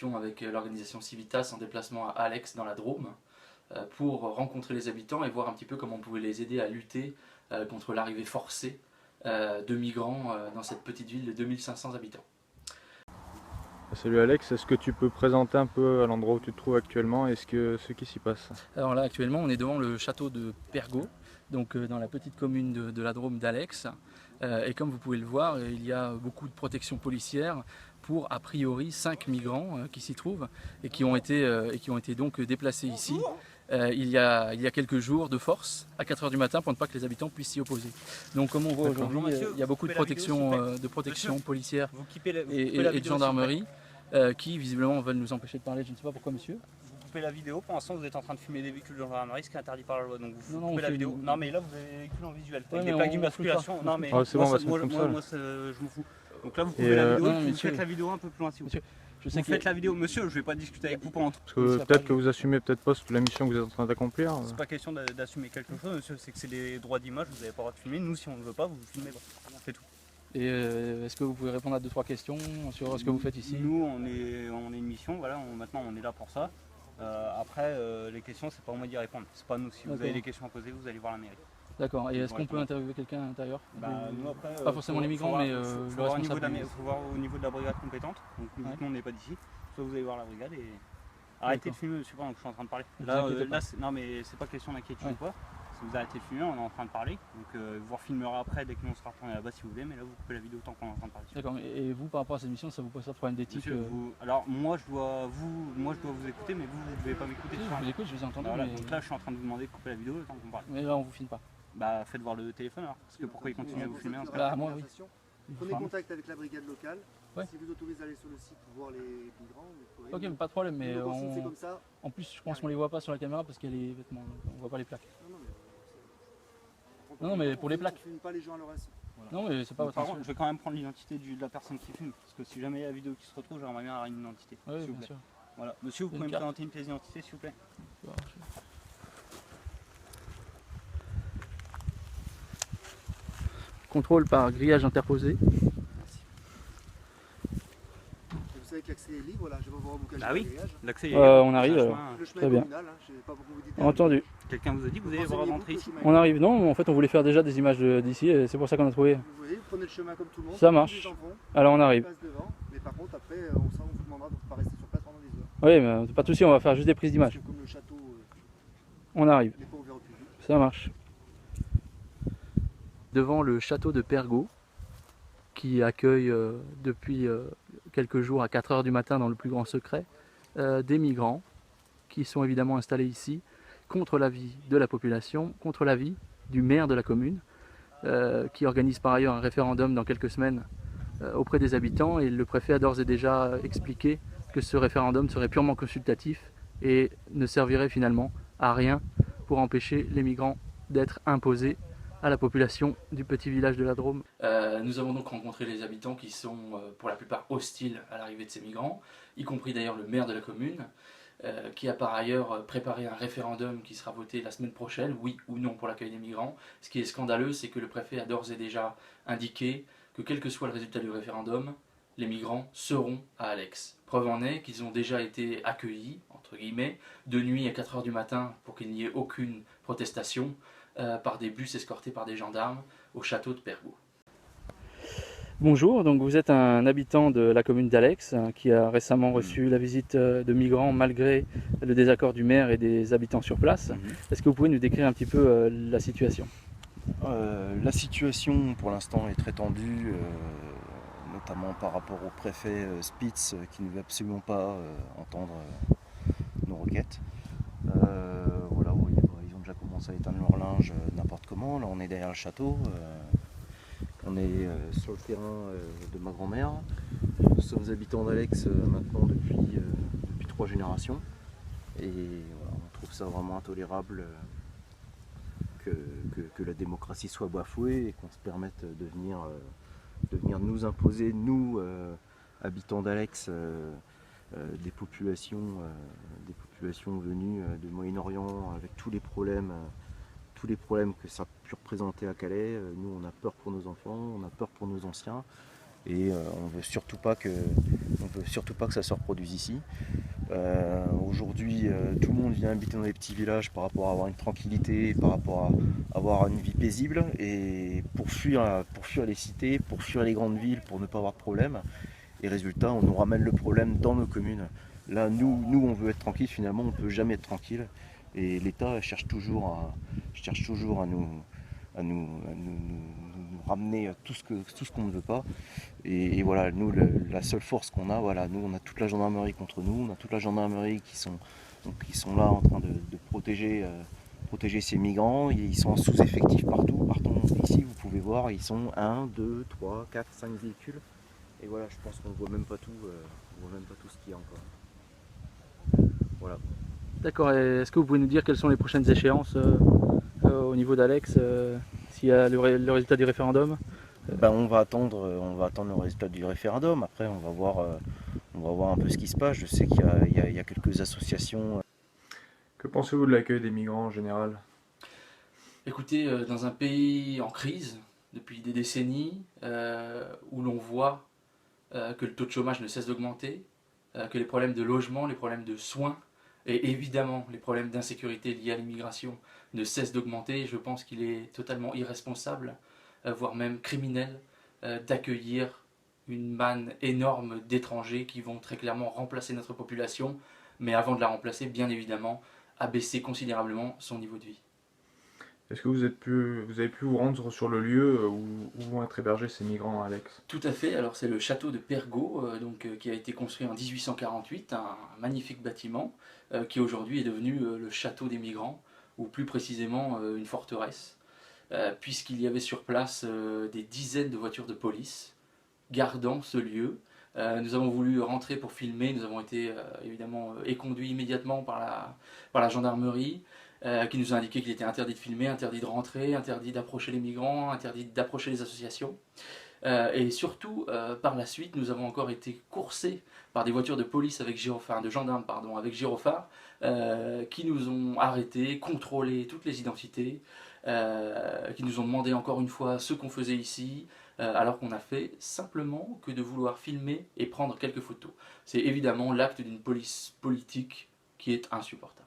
étions avec l'organisation Civitas en déplacement à Alex dans la Drôme pour rencontrer les habitants et voir un petit peu comment on pouvait les aider à lutter contre l'arrivée forcée de migrants dans cette petite ville de 2500 habitants. Salut Alex, est-ce que tu peux présenter un peu à l'endroit où tu te trouves actuellement et ce qui s'y passe? Alors là actuellement on est devant le château de Pergaud, donc dans la petite commune de la Drôme d'Alex. Et comme vous pouvez le voir, il y a beaucoup de protection policière pour a priori 5 migrants qui s'y trouvent et qui ont été donc déplacés ici il y a quelques jours de force à 4 h du matin pour ne pas que les habitants puissent s'y opposer. Donc comme on voit aujourd'hui, il y a beaucoup de protection policière et de gendarmerie qui visiblement veulent nous empêcher de parler. Je ne sais pas pourquoi, monsieur. Vous coupez la vidéo, pour l'instant vous êtes en train de filmer des véhicules de gendarmerie, ce qui est interdit par la loi, donc vous coupez la vidéo. Non mais là vous avez des véhicules en visuel, avec des plaques d'immatriculation. Non mais c'est bon, moi je m'en fous. Donc là vous coupez la vidéo, vous faites la vidéo un peu plus loin si vous voulez. Vous faites la vidéo, monsieur, je vais pas discuter avec vous pendant tout. Parce que peut-être que vous assumez peut-être pas la mission que vous êtes en train d'accomplir. C'est pas question d'assumer quelque chose, monsieur, c'est que c'est des droits d'image, vous n'avez pas le droit de filmer. Nous si on ne veut pas, vous filmez pas, c'est tout. Et est-ce que vous pouvez répondre à 2-3 questions sur ce que vous faites ici? Nous on est une mission, voilà, maintenant on est là pour ça. Après les questions c'est pas à moi d'y répondre, c'est pas nous. Si vous avez des questions à poser, vous allez voir la mairie. D'accord, et est-ce qu'on peut interviewer quelqu'un à l'intérieur? Nous après, pas forcément les migrants, mais le responsable. Il faut voir au niveau de la brigade compétente, donc nous on n'est pas d'ici, soit vous allez voir la brigade et arrêtez de filmer monsieur pendant que je suis en train de parler. Là non mais c'est pas question d'inquiétude ou quoi, si vous arrêtez de filmer on est en train de parler, donc vous vous refilmerez après dès que nous on sera retourné là-bas si vous voulez, mais là vous coupez la vidéo tant qu'on est en train de parler. D'accord, et vous par rapport à cette mission, ça vous pose pas de problème d'éthique? Alors moi je dois vous écouter, mais vous ne devez pas m'écouter. Je vous écoute, je vous ai entendu. Voilà, donc là je suis en train de vous demander de couper la vidéo le temps qu'on parle. Mais là on vous filme pas. Bah faites voir le téléphone alors, parce que pourquoi il continue à vous filmer en ce cas? Là, moi oui. Prenez contact avec la brigade locale. Ouais. Si vous autorisez à aller sur le site pour voir les migrants, vous pouvez. Ok, mais pas de problème, mais comme ça. En plus je pense qu'on les voit pas sur la caméra parce qu'il y a les vêtements, on voit pas les plaques. Non, mais pour les plaques. On ne filme pas les gens à leur insu. Voilà. Non mais c'est pas votre Par contre, je vais quand même prendre l'identité de la personne qui filme, parce que si jamais il y a la vidéo qui se retrouve, j'aimerais bien avoir une identité. Oui, s'il vous bien plaît. sûr. Voilà. Monsieur, vous pouvez me présenter une pièce d'identité s'il vous plaît? Contrôle par grillage interposé. Vous savez que l'accès est libre, là, je vais voir vous cacher Ah oui, le grillage. l'accès est On arrive alors. Le chemin Très est bien. communal, hein, je sais pas pourquoi vous dites. Entendu. Quelqu'un vous a dit que vous allez voir rentrer ici? On arrive, non, en fait on voulait faire déjà des images d'ici et c'est pour ça qu'on a trouvé. Vous voyez, vous prenez le chemin comme tout le monde. Ça marche. Alors on arrive. Devant, mais par contre, après, on vous demandera de ne pas rester sur place pendant des heures. Oui, mais pas de souci, on va faire juste des prises d'images. Comme le château On arrive. n'est pas ouvert au public. Ça marche. Devant le château de Pergaud, qui accueille depuis quelques jours à 4 h du matin dans le plus grand secret, des migrants qui sont évidemment installés ici contre l'avis de la population, contre l'avis du maire de la commune, qui organise par ailleurs un référendum dans quelques semaines auprès des habitants, et le préfet a d'ores et déjà expliqué que ce référendum serait purement consultatif et ne servirait finalement à rien pour empêcher les migrants d'être imposés à la population du petit village de la Drôme. Nous avons donc rencontré les habitants qui sont pour la plupart hostiles à l'arrivée de ces migrants, y compris d'ailleurs le maire de la commune, qui a par ailleurs préparé un référendum qui sera voté la semaine prochaine, oui ou non pour l'accueil des migrants. Ce qui est scandaleux, c'est que le préfet a d'ores et déjà indiqué que quel que soit le résultat du référendum, les migrants seront à Alex. Preuve en est qu'ils ont déjà été accueillis, entre guillemets, de nuit à 4 h du matin pour qu'il n'y ait aucune protestation, par des bus escortés par des gendarmes au château de Pergaud. Bonjour, donc vous êtes un habitant de la commune d'Alex qui a récemment reçu la visite de migrants malgré le désaccord du maire et des habitants sur place. Est-ce que vous pouvez nous décrire un petit peu la situation? La situation pour l'instant est très tendue, notamment par rapport au préfet Spitz qui ne veut absolument pas entendre nos requêtes. Voilà, ils ont déjà commencé à éteindre leur linge n'importe comment. Là on est derrière le château, on est sur le terrain de ma grand-mère. Nous sommes habitants d'Alex maintenant depuis 3 générations. Et voilà, on trouve ça vraiment intolérable que la démocratie soit bafouée et qu'on se permette de venir nous imposer, nous, habitants d'Alex, des populations venues du Moyen-Orient avec tous les problèmes que ça a pu représenter à Calais. Nous, on a peur pour nos enfants, on a peur pour nos anciens. et on veut surtout pas que ça se reproduise ici. Aujourd'hui, tout le monde vient habiter dans des petits villages par rapport à avoir une tranquillité, par rapport à avoir une vie paisible, et pour fuir les cités, pour fuir les grandes villes, pour ne pas avoir de problème. Et résultat, on nous ramène le problème dans nos communes. Là, nous on veut être tranquille, finalement, on ne peut jamais être tranquille. Et l'État cherche toujours à nous ramener tout ce qu'on ne veut pas. Et voilà, nous, la seule force qu'on a, voilà, nous, on a toute la gendarmerie contre nous, on a toute la gendarmerie qui sont là en train de protéger ces migrants. Ils sont en sous-effectif partout. Ici, vous pouvez voir, ils sont 1, 2, 3, 4, 5 véhicules. Et voilà, je pense qu'on ne voit même pas tout, ce qu'il y a encore. Voilà. D'accord, et est-ce que vous pouvez nous dire quelles sont les prochaines échéances au niveau d'Alex, s'il y a le résultat du référendum? On va attendre le résultat du référendum. Après, on va voir un peu ce qui se passe. Je sais qu'il y a quelques associations. Que pensez-vous de l'accueil des migrants en général? Écoutez, dans un pays en crise depuis des décennies, où l'on voit que le taux de chômage ne cesse d'augmenter, que les problèmes de logement, les problèmes de soins et évidemment les problèmes d'insécurité liés à l'immigration ne cessent d'augmenter, je pense qu'il est totalement irresponsable, voire même criminel, d'accueillir une manne énorme d'étrangers qui vont très clairement remplacer notre population, mais avant de la remplacer, bien évidemment, abaisser considérablement son niveau de vie. Est-ce que vous avez pu vous rendre sur le lieu où vont être hébergés ces migrants, Alex? Tout à fait, alors c'est le château de Pergaud, qui a été construit en 1848, un magnifique bâtiment qui aujourd'hui est devenu le château des migrants, ou plus précisément une forteresse, puisqu'il y avait sur place des dizaines de voitures de police gardant ce lieu. Nous avons voulu rentrer pour filmer, nous avons été évidemment éconduits immédiatement par la gendarmerie, qui nous a indiqué qu'il était interdit de filmer, interdit de rentrer, interdit d'approcher les migrants, interdit d'approcher les associations. Et surtout, par la suite, nous avons encore été coursés par des voitures de police avec de gendarmes avec gyrophares, qui nous ont arrêtés, contrôlé toutes les identités, qui nous ont demandé encore une fois ce qu'on faisait ici, alors qu'on n'a fait simplement que de vouloir filmer et prendre quelques photos. C'est évidemment l'acte d'une police politique qui est insupportable.